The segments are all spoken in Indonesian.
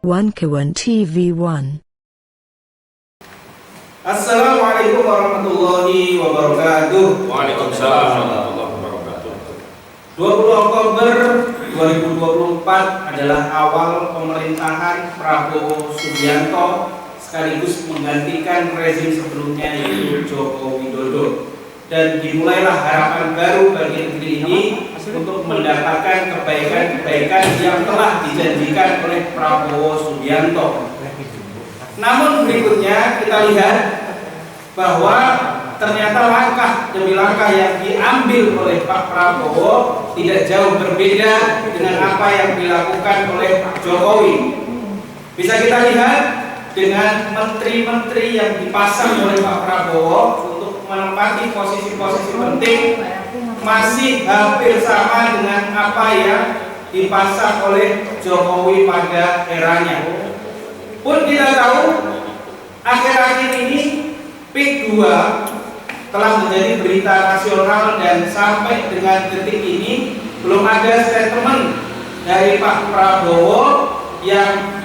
Kawan TV1. Assalamualaikum warahmatullahi wabarakatuh. Waalaikumsalam warahmatullahi wabarakatuh. 20 Oktober 2024 adalah awal pemerintahan Prabowo Subianto sekaligus menggantikan rezim sebelumnya yaitu Joko Widodo. Dan dimulailah harapan baru bagi negeri ini untuk mendapatkan kebaikan-kebaikan yang telah dijanjikan oleh Prabowo Subianto. Namun berikutnya kita lihat bahwa ternyata langkah demi langkah yang diambil oleh Pak Prabowo tidak jauh berbeda dengan apa yang dilakukan oleh Jokowi. Bisa kita lihat dengan menteri-menteri yang dipasang oleh Pak Prabowo untuk menempati posisi-posisi penting masih hampir sama dengan apa yang dipasang oleh Jokowi pada eranya. Pun kita tahu akhir-akhir ini PIK 2 telah menjadi berita nasional dan sampai dengan detik ini belum ada statement dari Pak Prabowo yang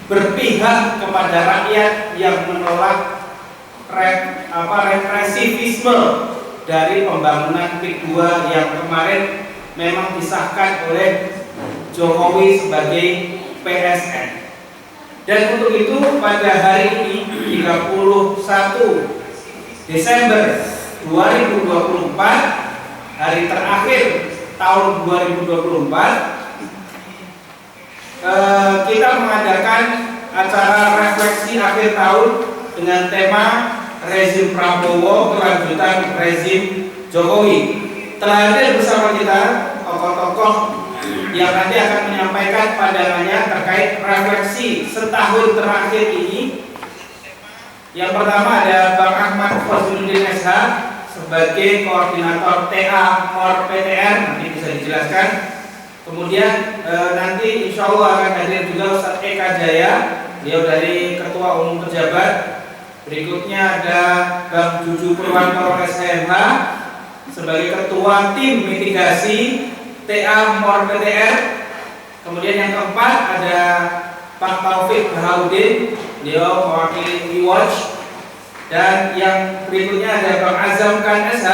berpihak kepada rakyat yang menolak represivisme dari pembangunan PIK 2 yang kemarin memang disahkan oleh Jokowi sebagai PSN. Dan untuk itu pada hari ini 31 Desember 2024, hari terakhir tahun 2024, kita mengadakan acara refleksi akhir tahun dengan tema rezim Prabowo kelanjutan rezim Jokowi. Telah hadir bersama kita tokoh-tokoh yang nanti akan menyampaikan pandangannya terkait refleksi setahun terakhir ini. Yang pertama ada Bang Ahmad Fazluddin SH sebagai koordinator TA MOR PTR, nanti bisa dijelaskan. Kemudian nanti insya Allah akan hadir juga Ustaz Eka Jaya, beliau dari Ketua Umum Pejabat. Berikutnya ada Bang Juju Purwanto SHMH sebagai Ketua Tim Mitigasi TA MOR PTR. Kemudian yang keempat ada Pak Taufik Bahaudin, beliau mewakili WeWatch. Dan yang berikutnya ada Bang Azam Khan SH,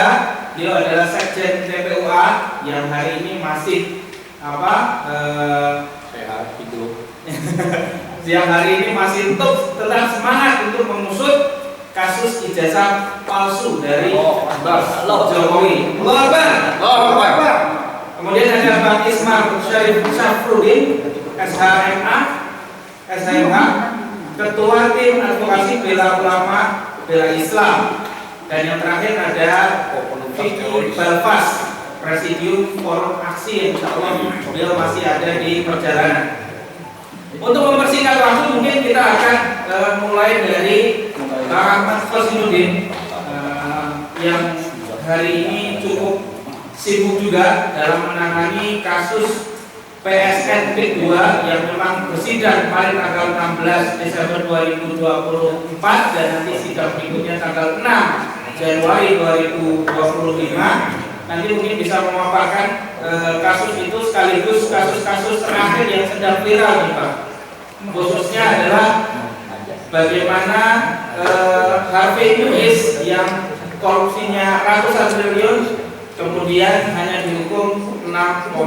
beliau adalah Sekjen TPUA yang hari ini masih Sehat hidup. yang hari ini masih tetap semangat untuk mengusut kasus ijazah palsu dari Jokowi. Allahu Akbar. Kemudian ada Bang Ismar Syarif Syafruddin SHMH, Ketua Tim Advokasi Bela Ulama Bela Islam. Dan yang terakhir ada Vicky Balfas, Presidium Forum Aksi, yang insya Allah beliau masih ada di perjalanan. Untuk mempersingkat waktu mungkin kita akan mulai dari Bang Ahmad Fazluddin yang hari ini cukup sibuk juga dalam menangani kasus PSN PIK 2 yang memang bersidang kemarin tanggal 16 Desember 2024 dan nanti sidang berikutnya tanggal 6 Januari 2025. Nanti mungkin bisa memaparkan kasus itu sekaligus kasus-kasus terakhir yang sedang viral nih Pak. Khususnya adalah bagaimana Harvey Muiz yang korupsinya ratusan triliun kemudian hanya dihukum 6,5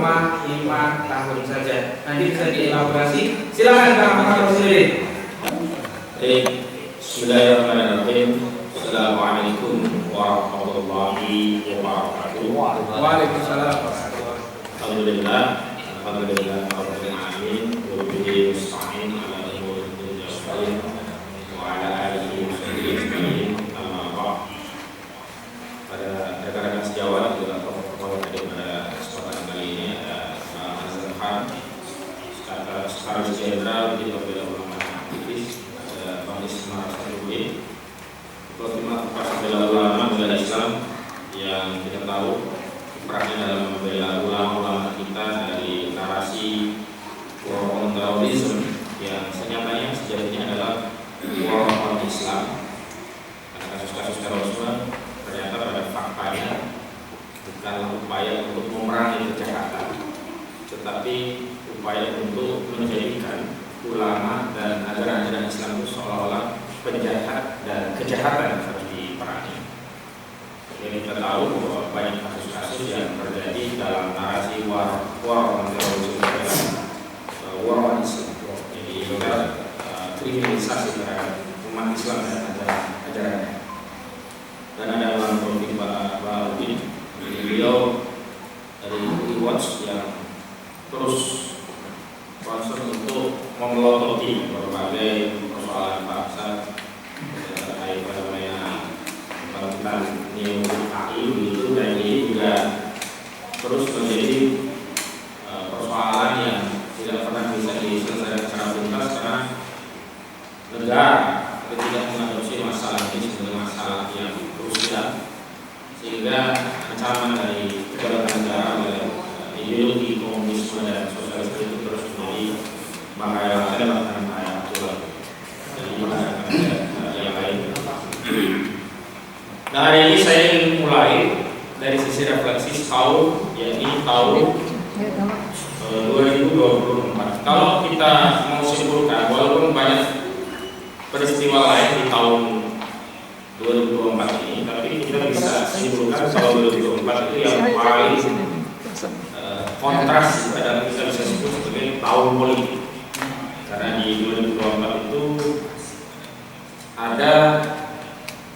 tahun saja. Nanti bisa dielaborasi. Silakan Bang Ahmad Fazluddin. Bismillahirrahmanirrahim. Assalamualaikum warahmatullahi wabarakatuh. Waalaikumsalam. Alhamdulillah rabbil alamin wa bihi nasta'in ala umuri dunya wa ala alihi wa sahbihi amma ba'd. Pada rekan-rekan sejawat juga tokoh-tokoh yang hadir pada kesempatan kali ini ada Bang Azam Khan, Sekretaris Jenderal di Bela Ulama Aktivis, ada Bang Ismar Syafruddin, Ketua Tim Advokasi Bela Ulama Bela Islam, yang kita tahu kiprahnya dalam membela ulama-ulama kita dari narasi war on terrorism yang senyatanya sejatinya adalah war on Islam. Karena kasus-kasus terorisme ternyata pada faktanya bukanlah upaya untuk memerangi kejahatan, tetapi upaya untuk menjadikan ulama dan ajaran-ajaran Islam itu seolah-olah penjahat dan kejahatan yang harus diperangi. Jadi kita tahu bahwa banyak kasus-kasus yang terjadi dalam narasi war on terrorism, war on Islam. Jadi juga kriminalisasi terhadap umat Islam dan ajaran-ajarannya. Dan ada orang profil Pak Udin, beliau dari Watch yang terus concern untuk memelototi berbagai persoalan bangsa terkait fenomena kebangkitan neo PKI begitu, dan ini juga terus menjadi persoalan yang tidak pernah bisa diselesaikan secara tuntas karena negara tidak mengadopsi masalah ini sebagai masalah yang krusial, sehingga ancaman dari kedaulatan negara oleh ideologi komunisme dan sosialisme itu terus menjadi bahaya dan bahaya aktual dari yang lain. Nah, hari ini saya ingin mulai dari sisi refleksi tahun, yakni tahun 2024. Kalau kita mau simpulkan, walaupun banyak peristiwa lain di tahun 2024 ini, tapi kita bisa simpulkan tahun 2024 itu yang paling kontras pada kita bisa sebut sebagai tahun politik, karena di 2024 itu ada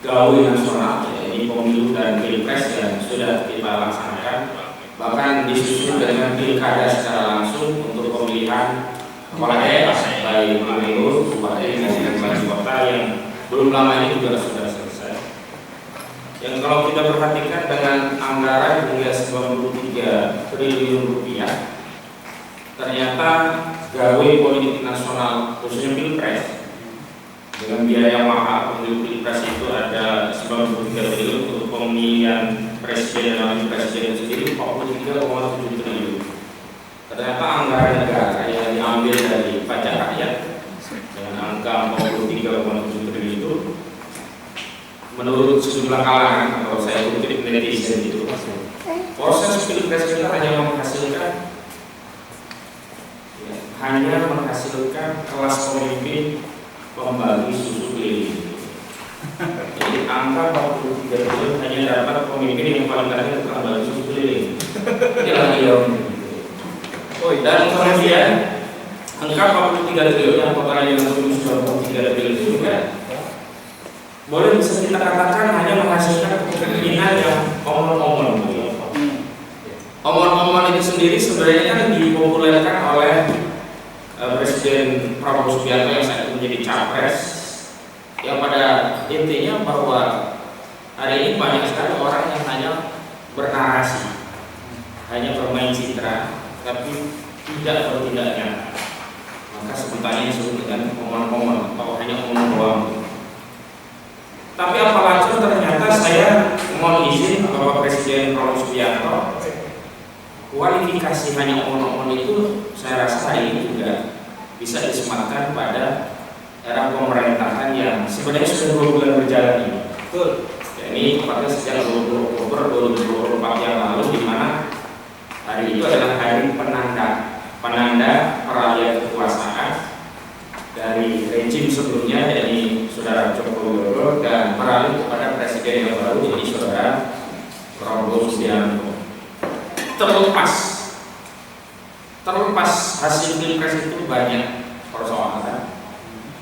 gawe nasional, yaitu pemilu dan pilpres yang sudah kita laksanakan, bahkan disusul dengan pilkada secara langsung untuk pemilihan kepala daerah baik gubernur, bupati, dan wali kota yang belum lama ini juga sudah selesai. Yang kalau kita perhatikan dengan anggaran hingga 93 triliun rupiah, ternyata gawe politik nasional khususnya pilpres dengan biaya mahal. Pemilu pilpres itu ada 93 triliun, untuk pemilihan presiden dan wakil presiden sendiri 43,7 triliun. Ternyata anggaran negara yang diambil dari pajak rakyat dengan angka 43,7 triliun itu, menurut sejumlah kalangan atau saya kutip netizen itu, proses pilpres kita hanya menghasilkan kelas pemimpin pembagi susu keliling. Jadi angka 43 triliun hanya dapat pemimpin yang paling terakhir pembagi susu keliling. Inilah dia. Dan kemudian angka 43 triliun yang totalnya dengan 93 triliun itu juga boleh bisa kita katakan hanya menghasilkan kepemimpinan yang omong-omong. Omong-omong itu sendiri sebenarnya kan dipopulerkan oleh Presiden Prabowo Subianto yang saat itu menjadi capres, yang pada intinya bahwa hari ini banyak sekali orang yang hanya bernarasi, hanya bermain citra, tapi tidak bertindak nyata. Maka sebutannya disebut dengan omong-omong atau hanya omong doang. Tapi apalagi ternyata saya mohon izin Bapak Presiden Prabowo Subianto, kualifikasi hanya omong-omong itu saya rasa hari ini juga bisa disematkan pada era pemerintahan yang sebenarnya sudah 2 bulan berjalan ini. Betul. Ini tepatnya sejak 20 Oktober 2024 yang lalu, di mana hari itu adalah hari penanda peralihan kekuasaan dari rejim sebelumnya, yakni Saudara Joko Widodo, dan beralih kepada presiden yang baru, yakni Saudara Prabowo Subianto. Terlepas hasil pilpres itu banyak persoalan,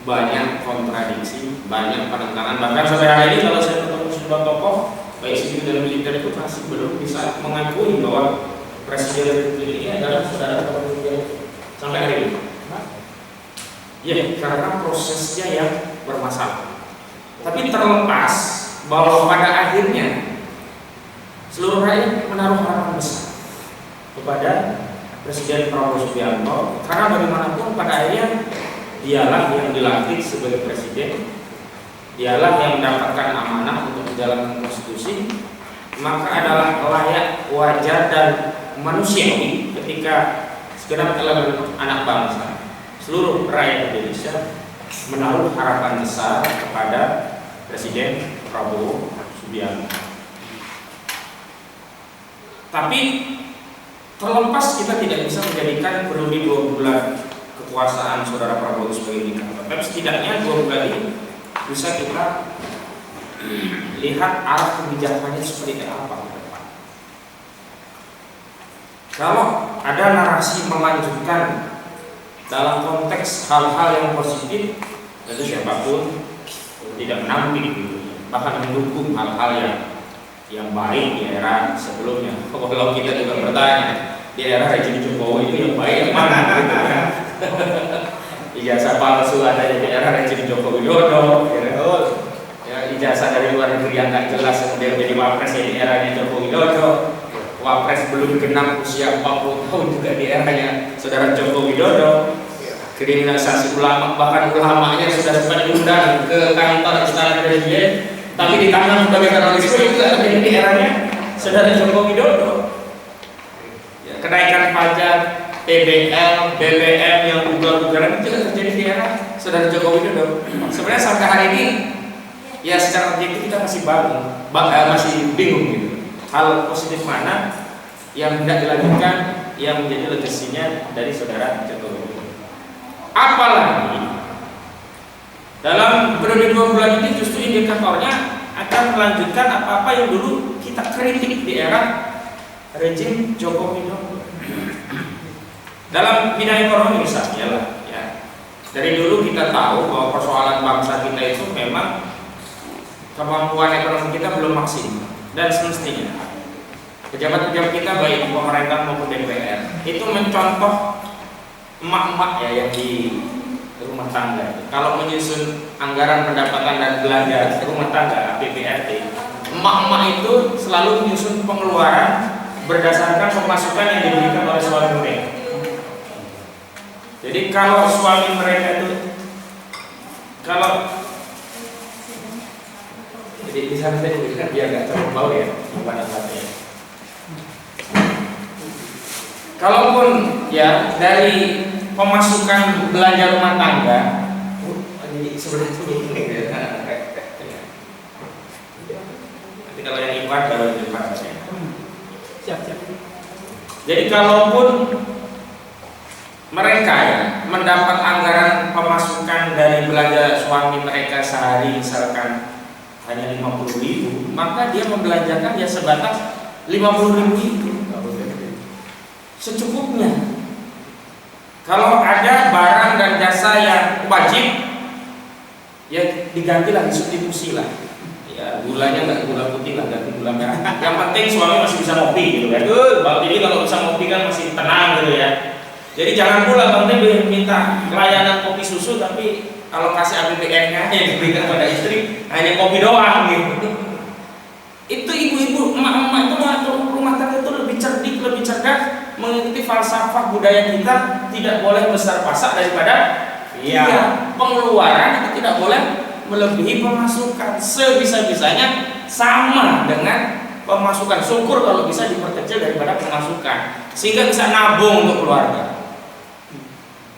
banyak kontradiksi, banyak penentangan. Bahkan sampai hari ini kalau saya ketemu sejumlah tokoh baik sipil dan militer itu masih belum bisa mengakui bahwa presiden republik ini adalah Saudara Prabowo Subianto sampai hari ini. Ya, karena prosesnya yang bermasalah. Tapi terlepas bahwa pada akhirnya seluruh rakyat menaruh harapan besar kepada Presiden Prabowo Subianto, karena bagaimanapun pada akhirnya dialah yang dilantik sebagai presiden, dialah yang mendapatkan amanah untuk menjalankan konstitusi, maka adalah layak, wajar, dan manusiawi ketika segenap elemen anak bangsa, seluruh rakyat Indonesia menaruh harapan besar kepada Presiden Prabowo Subianto. Tapi terlepas kita tidak bisa menjadikan periode 2 bulan kekuasaan saudara Prabowo sebagai indikator. Tapi setidaknya 2 bulan ini bisa kita lihat arah kebijakannya seperti apa ke depan. Kalau ada narasi melanjutkan dalam konteks hal-hal yang positif, tentu siapapun tidak menampik gitu, bahkan mendukung hal-hal yang baik di era sebelumnya. Kalau kita juga bertanya di era rejim Jokowi itu yang baik yang mana gitu kan? Ijazah palsu ada di era rejim Joko Widodo, ya, ijazah dari luar negeri yang nggak jelas kemudian jadi wapres di eranya Joko Widodo. Wapres belum genap usia 40 tahun juga di eranya saudara Joko Widodo. Kriminalisasi ulama, bahkan ulamanya sudah sempat diundang ke kantor istana presiden, tapi ditangkap sebagai terorisme juga di eranya saudara Joko Widodo. Ya, kenaikan pajak TBL, BBM yang ugal-ugalan itu juga terjadi di era saudara Joko Widodo. Sebenarnya sampai hari ini ya secara objektif kita masih bingung gitu. Hal positif mana yang tidak dilanjutkan yang menjadi legasinya dari saudara Joko Widodo. Apalagi dalam periode 2 bulan ini justru indikatornya akan melanjutkan apa-apa yang dulu kita kritik di era rejim Joko Widodo. Dalam bidang ekonomi misalnya lah, ya. Dari dulu kita tahu bahwa persoalan bangsa kita itu memang kemampuan ekonomi kita belum maksimal, dan semestinya pejabat-pejabat kita baik pemerintah maupun DPR itu mencontoh emak-emak ya yang di rumah tangga. Kalau menyusun anggaran pendapatan dan belanja rumah tangga APBRT, emak-emak itu selalu menyusun pengeluaran berdasarkan pemasukan yang diberikan oleh suami mereka. Jadi kalau suami mereka itu jadi bisa saya berikan biar nggak terlalu bau ya pada saatnya. Kalaupun ya dari pemasukan belanja rumah tangga, jadi sebenarnya ini ya. Nanti kalau yang impar baru impar saya. Siap. Jadi kalaupun mereka ya mendapat anggaran pemasukan dari belanja suami mereka sehari misalkan hanya 50.000, maka dia membelanjakan ya sebatas 50.000 itu secukupnya. Kalau ada barang dan jasa yang wajib, ya diganti lah, disubstitusi lah. Ya gulanya nggak gula putih lah, ganti gula merah. Yang penting suami masih bisa ngopi gitu kan. Jadi kalau bisa ngopi kan masih tenang gitu ya. Jadi jangan pula penting minta layanan kopi susu tapi kalau kasih APBN-nya yang diberikan pada istri hanya kopi doang gitu. Itu ibu-ibu, emak-emak itu atau rumah tangga itu lebih cerdik, lebih cerdas, mengikuti falsafah budaya kita, tidak boleh besar pasak daripada pengeluaran itu tidak boleh melebihi pemasukan. Sebisa-bisanya sama dengan pemasukan. Syukur kalau bisa diperkecil daripada pemasukan sehingga bisa nabung untuk keluarga.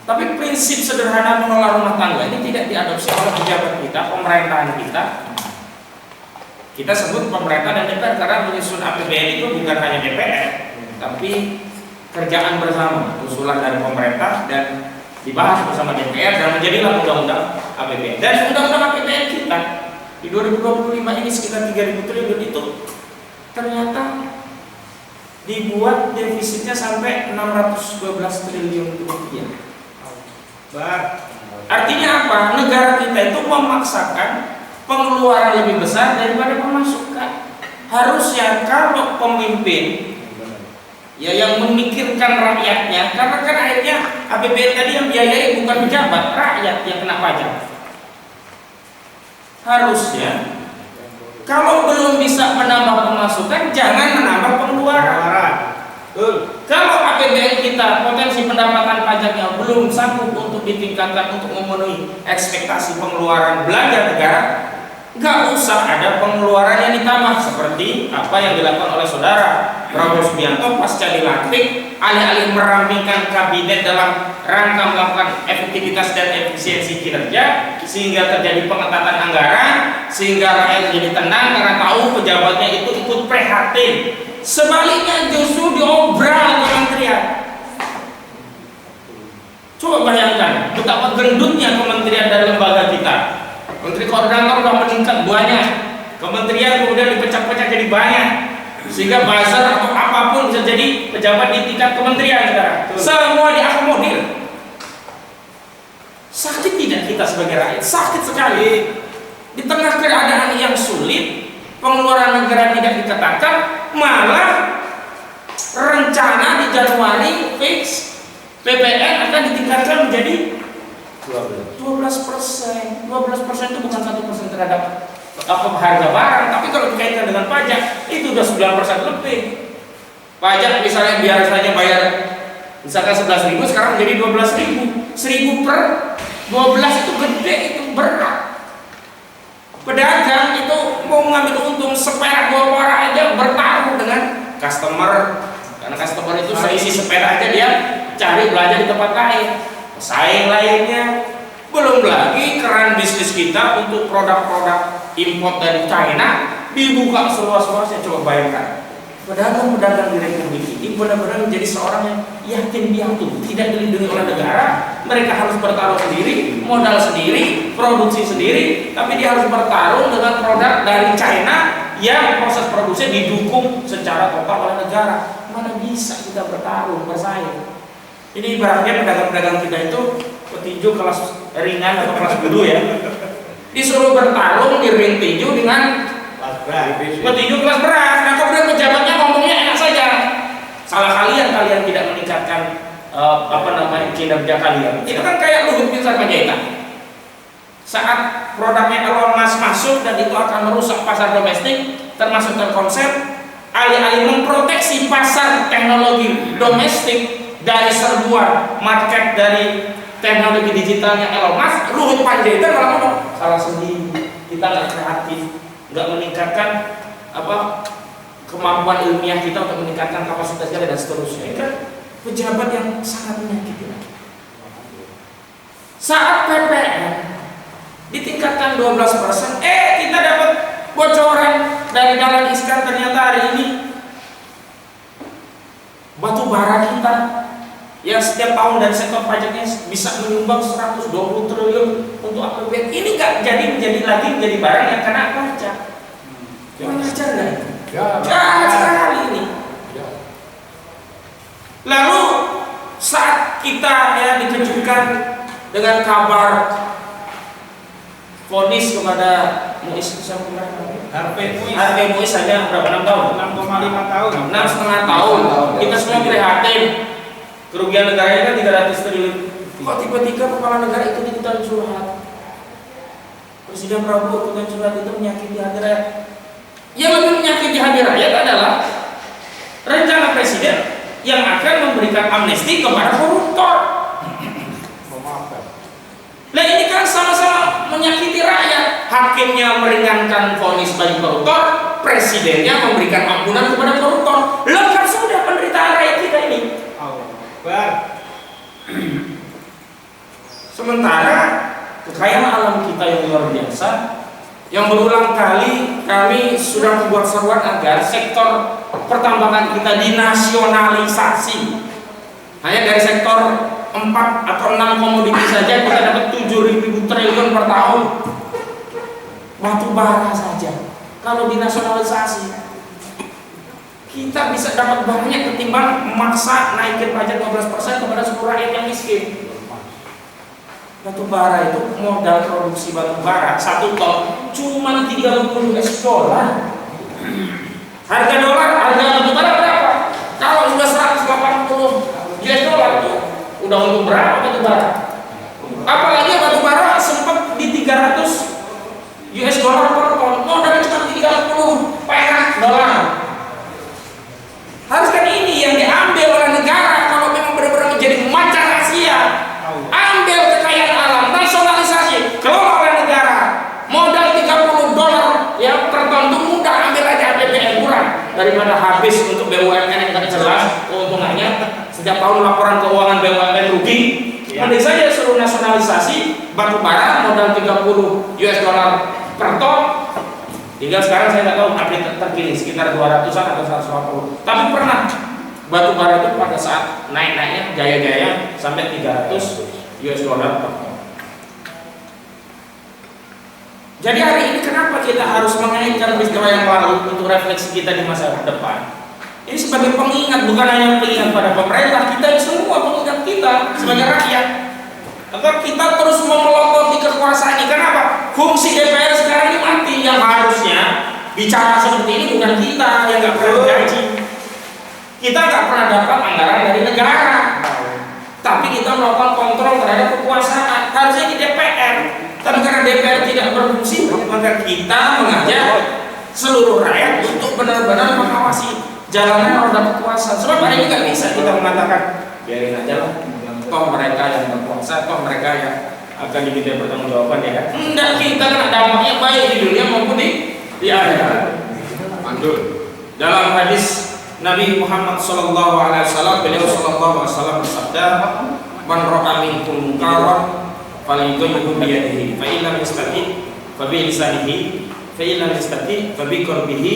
Tapi prinsip sederhana mengelola rumah tangga ini tidak diadopsi oleh pejabat kita, pemerintahan kita. Kita sebut pemerintah dan DPR karena menyusun APBN itu bukan hanya DPR, tapi kerjaan bersama, usulan dari pemerintah dan dibahas bersama DPR dan menjadilah undang-undang APBN. Dan undang-undang APBN kita di 2025 ini sekitar 3.000 triliun itu ternyata dibuat defisitnya sampai 612 triliun rupiah. Artinya apa? Negara kita itu memaksakan pengeluaran lebih besar daripada pemasukan. Harusnya kalau pemimpin ya yang memikirkan rakyatnya, karena kan akhirnya APBN tadi yang biayai bukan pejabat, rakyat yang kena pajak. Harusnya kalau belum bisa menambah pemasukan, jangan menambah pengeluaran. Kalau APBN kita potensi pendapatan pajaknya belum sanggup untuk ditingkatkan untuk memenuhi ekspektasi pengeluaran belanja negara, nggak usah ada pengeluaran yang ditambah seperti apa yang dilakukan oleh saudara Prabowo Subianto pasca dilantik, alih-alih merampingkan kabinet dalam rangka melakukan efektivitas dan efisiensi kinerja sehingga terjadi pengetatan anggaran, sehingga rakyat jadi tenang karena tahu pejabatnya itu ikut prihatin. Sebaliknya justru diobral kementerian. Coba bayangkan betapa gendutnya kementerian dan lembaga kita. Menteri koordinator sudah meningkat banyak, kementerian kemudian dipecah-pecah jadi banyak, sehingga buzzer atau apapun bisa jadi pejabat di tingkat kementerian sekarang. Semua diakomodir. Sakit tidak kita sebagai rakyat? Sakit sekali. Di tengah keadaan yang sulit, pengeluaran negara tidak dikatakan, malah rencana di Januari fix PPN akan ditingkatkan menjadi 12%. 12% itu bukan 1% terhadap harga barang, tapi kalau dikaitkan dengan pajak itu udah 9% lebih. Pajak misalnya biasanya bayar misalkan 11.000, sekarang menjadi 12.000. 1.000 per 12 itu gede, itu berat. Pedagang itu mau mengambil untung seperak 2 perak aja bertaruh dengan customer, karena customer itu seisi seperak aja dia cari belanja di tempat lain. Pesaing lainnya, belum lagi keran bisnis kita untuk produk-produk import dari China dibuka seluas-luasnya. Coba bayangkan, pedagang-pedagang di Republik ini benar-benar menjadi seorang yang yatim piatu, tidak dilindungi oleh negara. Mereka harus bertaruh sendiri, modal sendiri, produksi sendiri, tapi dia harus bertarung dengan produk dari China yang proses produksi didukung secara total oleh negara. Mana bisa kita bertarung, bersaing? Ini ibaratnya pedagang-pedagang kita itu petinju kelas ringan atau kelas guru ya, disuruh bertarung di ring tinju dengan petinju kelas berat. Nah kemudian pejabatnya ngomongnya enak saja. Salah kalian tidak meningkatkan kinerja kalian. Itu kan kayak Luhut bin Sarpanjaitan saat produknya Elon Musk masuk dan itu akan merusak pasar domestik, termasuk Telkomsel, alih-alih memproteksi pasar teknologi domestik dari serbuan market dari teknologi digitalnya Elon Musk, Luhut Panjaitan malah ngomong salah sendiri, kita nggak kreatif, nggak meningkatkan kemampuan ilmiah kita untuk meningkatkan kapasitas kita dan seterusnya. Itu kan pejabat yang sangat menyakiti. Saat PPN ditingkatkan 12%, kita dapat bocoran dari Dahlan Iskan, ternyata hari ini batu bara kita yang setiap tahun dari sektor pajaknya bisa menyumbang 120 triliun untuk APBN ini nggak menjadi barang yang kena pajak. Kurang ajar nggak itu? Jahat sekali ini. Lalu saat kita dikejutkan dengan kabar vonis kepada Muiz Harvey Muiz hanya berapa, 6 tahun? 6,5 tahun. 6,5 tahun. Kita semua prihatin. Kerugian negaranya kan 300 triliun. Kok tiba-tiba kepala negara itu ikutan curhat? Presiden Prabowo ikutan curhat, itu menyakiti hati rakyat. Yang lebih menyakiti hati rakyat adalah rencana presiden yang akan memberikan amnesti kepada koruptor. Nah ini kan sama-sama menyakiti rakyat. Hakimnya meringankan vonis bagi koruptor, presidennya memberikan ampunan kepada koruptor. Lengkap sudah penderitaan rakyat kita ini. Sementara kekayaan alam kita yang luar biasa, yang berulang kali kami sudah membuat seruan agar sektor pertambangan kita dinasionalisasi. Hanya dari sektor 4 atau 6 komoditi saja kita dapat 7.000 triliun per tahun. Batu bara saja kalau dinasionalisasi kita bisa dapat banyak ketimbang memaksa naikin pajak 12% kepada seluruh rakyat yang miskin. Batu bara itu modal produksi batu bara 1 ton cuma 30 US dollar. Harga batu bara berapa? Kalau sudah 180 US dollar itu udah untung berapa batu bara? Apalagi batu bara sempat di 300 US dollar per ton, modalnya cuma 30 perak dolar. Haruskan ini yang diambil oleh negara kalau memang benar-benar menjadi macan Asia. Ambil kekayaan alam, nasionalisasi, kelola oleh negara. Modal 30 dolar per ton itu mudah, ambil aja APBN kurang daripada habis untuk BUMN yang tidak jelas keuntungannya. Setiap tahun laporan keuangan BUMN rugi. Mending saja suruh nasionalisasi batu bara modal 30 US dollar per ton. Tinggal sekarang saya nggak tahu update terkini sekitar 200-an atau 150. Tapi pernah batu bara itu pada saat naik-naiknya jaya-jaya sampai 300 US dollar per ton. Jadi hari ini kenapa kita harus mengaitkan peristiwa yang lalu untuk refleksi kita di masa depan? Ini sebagai pengingat, bukan hanya pengingat pada pemerintah, kita semua pengingat kita sebagai rakyat. Agar kita terus memelototi kekuasaan ini. Kenapa? Fungsi DPR sekarang ini mati. Yang harusnya bicara seperti ini bukan kita yang nggak pernah gaji. Kita nggak pernah dapat anggaran dari negara. Tapi kita melakukan kontrol terhadap kekuasaan. Harusnya di DPR. Tapi karena DPR tidak berfungsi, maka kita mengajak seluruh rakyat untuk benar-benar mengawasi jalannya roda kekuasaan. Sebab hari ini nggak bisa kita mengatakan biarin aja lah, toh mereka yang berkuasa, toh mereka yang akan diminta pertanggungjawaban ya. Enggak, kita kena dampaknya baik di dunia maupun di akhirat. Mantul. Dalam hadis Nabi Muhammad SAW, beliau SAW bersabda, "Man ra'a minkum munkaran falyughayyirhu bi yadihi, fa in lam yastati' fa bi lisanihi, fa in lam yastati' fa bi qalbihi,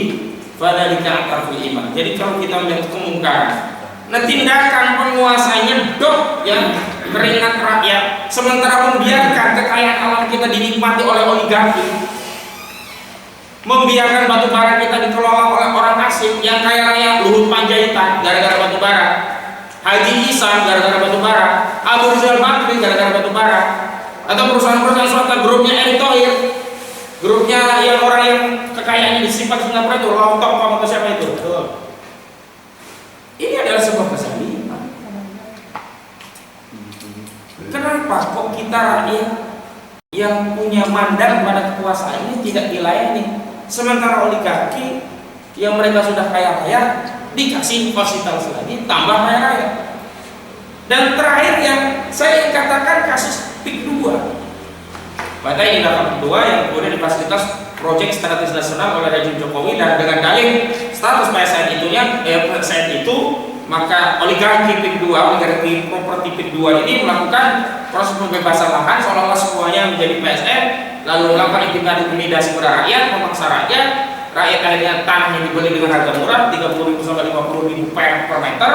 fa dzalika aqrabul iman." Jadi kalau kita melihat kemungkaran, nah tindakan penguasanya dok yang meringat rakyat, sementara membiarkan kekayaan alam kita dinikmati oleh oligarki, membiarkan batu bara kita dikelola oleh orang asing yang kaya raya. Luhut Panjaitan gara-gara batu bara, Haji Ihsan gara-gara batu bara, Abu Rizal Bakri gara-gara batu bara, atau perusahaan-perusahaan swasta grupnya Erick Thohir, grupnya yang orang yang kekayaannya disimpan di Singapura itu, Lontong atau siapa itu. Ini adalah sebuah kesalahan. Kenapa kok kita rakyat yang punya mandat pada kekuasaan ini tidak dilayani, sementara oligarki yang mereka sudah kaya raya dikasih fasilitas lagi tambah kaya raya? Dan terakhir yang saya ingin katakan kasus PIK 2. Pada tindakan kedua yang kemudian difasilitas proyek strategis nasional oleh rezim Jokowi, dan dengan dalih status PSN PSN itu, maka oligarki PIK 2, oligarki properti PIK 2 ini melakukan proses pembebasan lahan seolah-olah semuanya menjadi PSN, lalu melakukan intimidasi pada rakyat, memaksa rakyat akhirnya tanahnya dibeli dengan harga murah 30.000 sampai 50.000 per meter,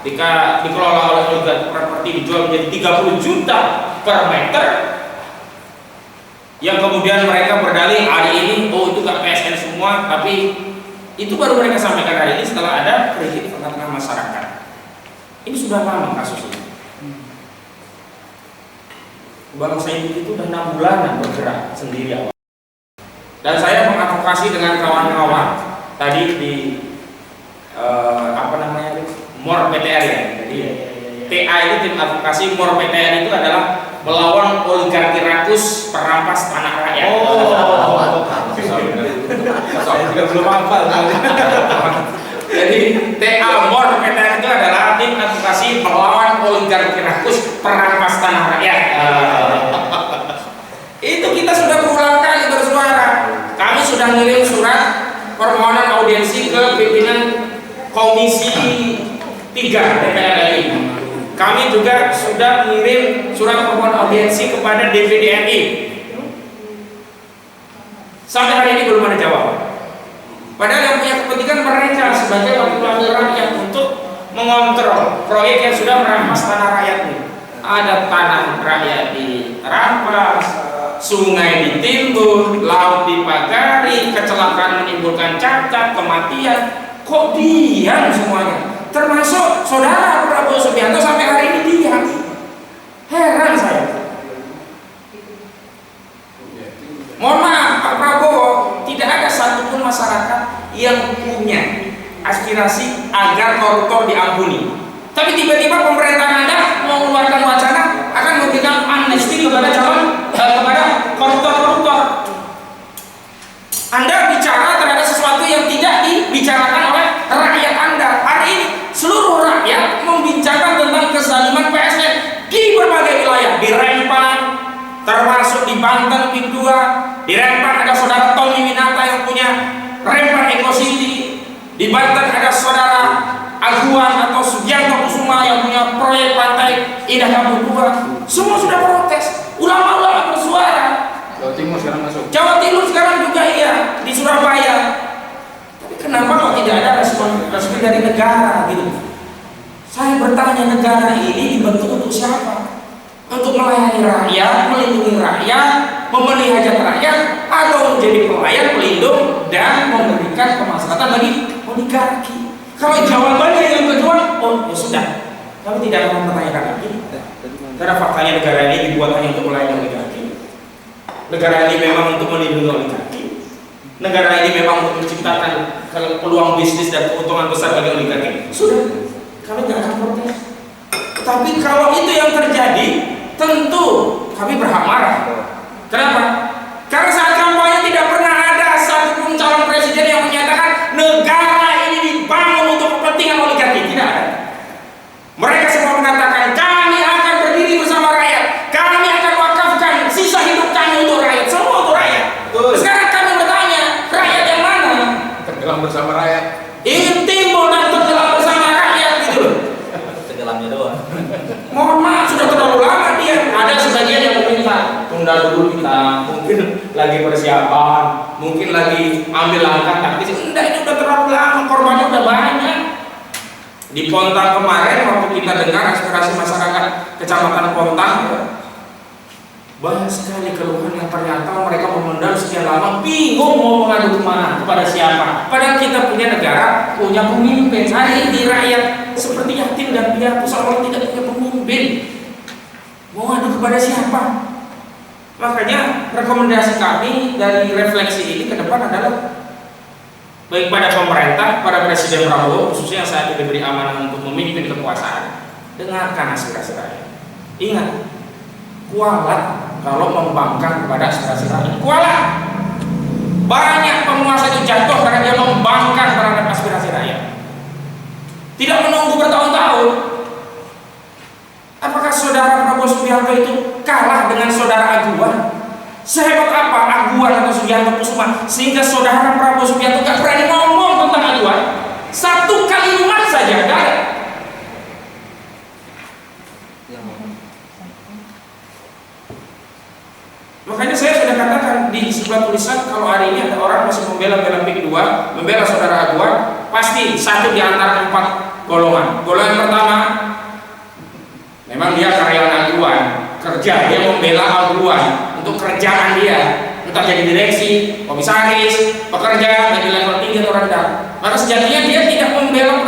jika dikelola oleh oligarki properti dijual menjadi 30 juta per meter, yang kemudian mereka berdalih hari ini, oh itu gak PSN semua, tapi itu baru mereka sampaikan hari ini setelah ada kritik di tengah-tengah masyarakat. Ini sudah lama kasus ini. Bangsa ini itu udah 6 bulanan bergerak sendiri awal. Dan saya mengadvokasi dengan kawan-kawan tadi di MOR PTR ya. Jadi TA itu tim advokasi, MOR PTR itu adalah melawan oligarki rakus perampas tanah rakyat. Saya juga belum hafal. Jadi TA MOR PTR itu adalah tim advokasi melawan oligarki rakus perampas tanah rakyat. Itu kita sudah berulang kali bersuara. Kami sudah ngirim surat permohonan audiensi ke pimpinan Komisi 3 DPR RI. Kami juga sudah mengirim surat permohonan audiensi kepada DPD RI. Sampai hari ini belum ada jawaban. Padahal yang punya kepentingan mereka sebagai wakil-wakil rakyat untuk mengontrol proyek yang sudah merampas tanah rakyat ini. Ada tanah rakyat dirampas, sungai ditimbun, laut dipagari, kecelakaan menimbulkan cacat, kematian. Kok diam semuanya? Termasuk saudara Prabowo Subianto sampai hari ini diam. Heran saya. Mohon maaf Pak Prabowo, tidak ada satupun masyarakat yang punya aspirasi agar koruptor diampuni. Tapi tiba-tiba pemerintahan Anda mau mengeluarkan wacana akan memberikan amnesti kepada kepada koruptor-koruptor. Anda bicara terhadap sesuatu yang tidak dibicarakan oleh rakyat Anda. Hari ini seluruh rakyat membicarakan tentang kezaliman PSN di berbagai wilayah. Di Rempang, termasuk di Banten PIK 2. Di Rempang ada saudara Tommy Winata yang punya Rempang Eco City. Di Banten ada saudara Aguan atau Sugianto Kusuma yang punya proyek pantai Indah Kapuk 2. Semua sudah protes. Ulama-ulama bersuara. Jawa Timur sekarang masuk. Jawa Timur sekarang juga iya, di Surabaya. Tapi kenapa kok tidak ada respon resmi dari negara gitu? Saya bertanya, negara ini dibentuk untuk siapa? Untuk melayani rakyat, melindungi rakyat, memenuhi hajat rakyat, atau menjadi pelayan, pelindung, dan memberikan kemaslahatan bagi oligarki? Kalau jawabannya yang kedua, oh ya sudah, kami tidak akan mempertanyakan lagi. Karena faktanya negara ini dibuat hanya untuk melayani oligarki. Negara ini memang untuk melindungi oligarki. Negara ini memang untuk menciptakan peluang bisnis dan keuntungan besar bagi oligarki. Sudah, kami tidak akan protes. Tapi kalau itu yang terjadi, tentu kami berhak marah. Kenapa? Karena saat kampanye tidak pernah ada satupun calon presiden yang menyatakan negara ini dibangun untuk kepentingan oligarki. Tidak ada. Mereka semua mengatakan kami akan berdiri bersama rakyat, kami akan wakafkan sisa hidup kami untuk rakyat, semua untuk rakyat. Sekarang kami bertanya, rakyat yang mana? Tenggelam bersama rakyat. Ingin timbul dan tenggelam bersama rakyat gitu loh. Tenggelamnya doang. Mohon maaf, sudah terlalu lama dia. Ada sebagian yang meminta tunda dulu kita, mungkin lagi persiapan, mungkin lagi ambil langkah taktis. Enggak, ini udah terlalu lama, korbannya udah banyak. Di Pontang kemarin waktu kita dengar aspirasi masyarakat Kecamatan Pontang, banyak sekali keluhan yang ternyata mereka memendam sekian lama, bingung mau mengadu kemana, kepada siapa. Padahal kita punya negara, punya pemimpin. Hari ini rakyat seperti yatim dan piatu, seolah tidak punya pemimpin. Mau ngadu kepada siapa? Makanya rekomendasi kami dari refleksi ini ke depan adalah baik pada pemerintah, pada Presiden Prabowo khususnya yang saat ini diberi amanah untuk memimpin kekuasaan, dengarkan aspirasi rakyat. Ingat, kualat kalau membangkang kepada aspirasi rakyat. Kualat. Banyak penguasa itu jatuh karena dia membangkang terhadap aspirasi rakyat. Tidak menunggu bertahun-tahun. Apakah saudara Prabowo Subianto itu kalah dengan saudara Aguan? Sehebat apa Aguan atau Subianto Kusuma sehingga saudara Prabowo Subianto gak berani ngomong tentang Aguan? Satu kalimat saja, gak? Makanya saya sudah katakan di sebuah tulisan, kalau hari ini ada orang masih membela PIK 2, membela saudara Aguan, pasti satu di antara 4 golongan. Golongan pertama, memang dia karyawan Aguan, kerja, dia membela Aguan untuk kerjaan dia, entah jadi direksi, komisaris, pekerja, jadi level tinggi atau rendah. Maka sejatinya dia tidak membela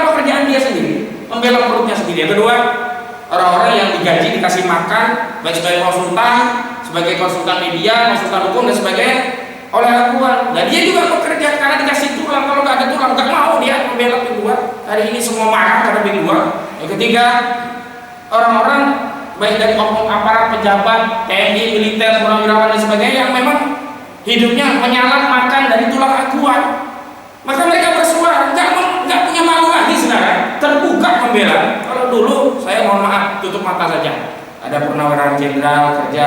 pekerjaan dia sendiri, membela perutnya sendiri. Yang kedua, orang-orang yang digaji, dikasih makan, baik sebagai konsultan media, konsultan hukum dan sebagainya oleh Aguan. Dan dia juga bekerja karena dikasih tulang. Kalau nggak ada tulang, nggak mau dia membela PIK 2. Hari ini semua marah pada PIK 2. Yang ketiga, orang-orang baik dari oknum aparat, pejabat, TNI, militer, purnawirawan dan sebagainya yang memang hidupnya menyalat makan dari tulang Aguan. Maka mereka bersuara, nggak punya malu lagi sekarang, terbuka membela. Kalau dulu saya mohon maaf tutup mata saja. Ada purnawirawan jenderal kerja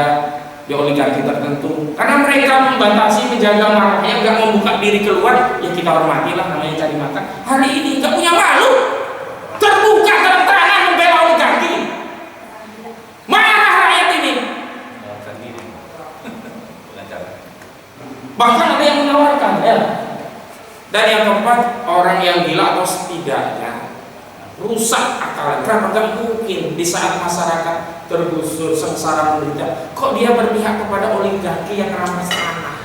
di oligarki tertentu, karena mereka membatasi, menjaga marahnya, nggak membuka diri keluar, ya kita hormatilah, namanya cari makan. Hari ini nggak punya malu, terbuka terang-terangan membela oligarki. Marah rakyat ini. Bahkan ada yang menawarkan, ya. Dan yang keempat, orang yang gila atau setidaknya rusak akal. Kenapa? Gak mungkin di saat masyarakat tergusur, sengsara, menderita, kok dia berpihak kepada oligarki yang ramah tanah.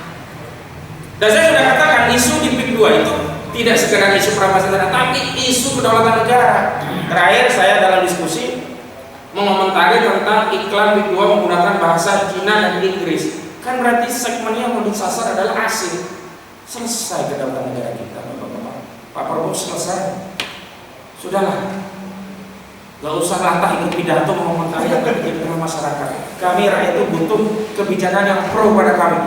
Dan saya sudah katakan, isu di PIK 2 itu tidak sekedar isu pramasyarakatan, tapi isu kedaulatan negara. Terakhir saya dalam diskusi mengomentari tentang iklan PIK 2 menggunakan bahasa Cina dan Inggris. Kan berarti segmennya yang mau disasar adalah asing. Selesai kedaulatan negara kita, Bapak-bapak. Pak Prabowo selesai. Sudahlah, gak usah latah ikut pidato mengomentari yang terjadi di tengah masyarakat. Kami rakyat itu butuh kebijakan yang pro pada kami.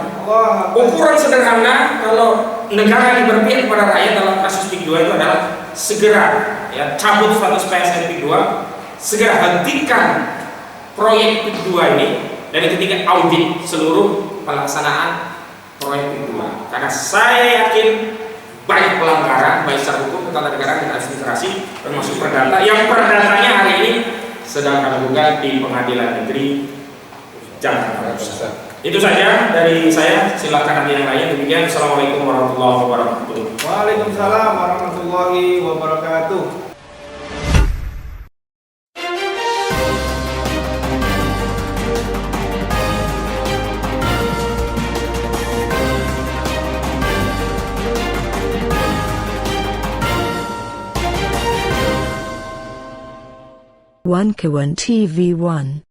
Ukuran sederhana kalau negara ini berpihak kepada rakyat dalam kasus PIK 2 itu adalah segera ya cabut status PSN PIK 2, segera hentikan proyek PIK 2 ini, dan ketiga audit seluruh pelaksanaan proyek PIK 2. Karena saya yakin banyak pelanggaran baik secara hukum, ketatanegaraan dan administrasi, termasuk perdata yang perdatanya hari ini sedang kami gugat di Pengadilan Negeri Jakarta Pusat. Itu saja dari saya, silakan nanti yang lain. Demikian, assalamualaikum warahmatullahi wabarakatuh. Waalaikumsalam warahmatullahi wabarakatuh. One Kawan TV 1.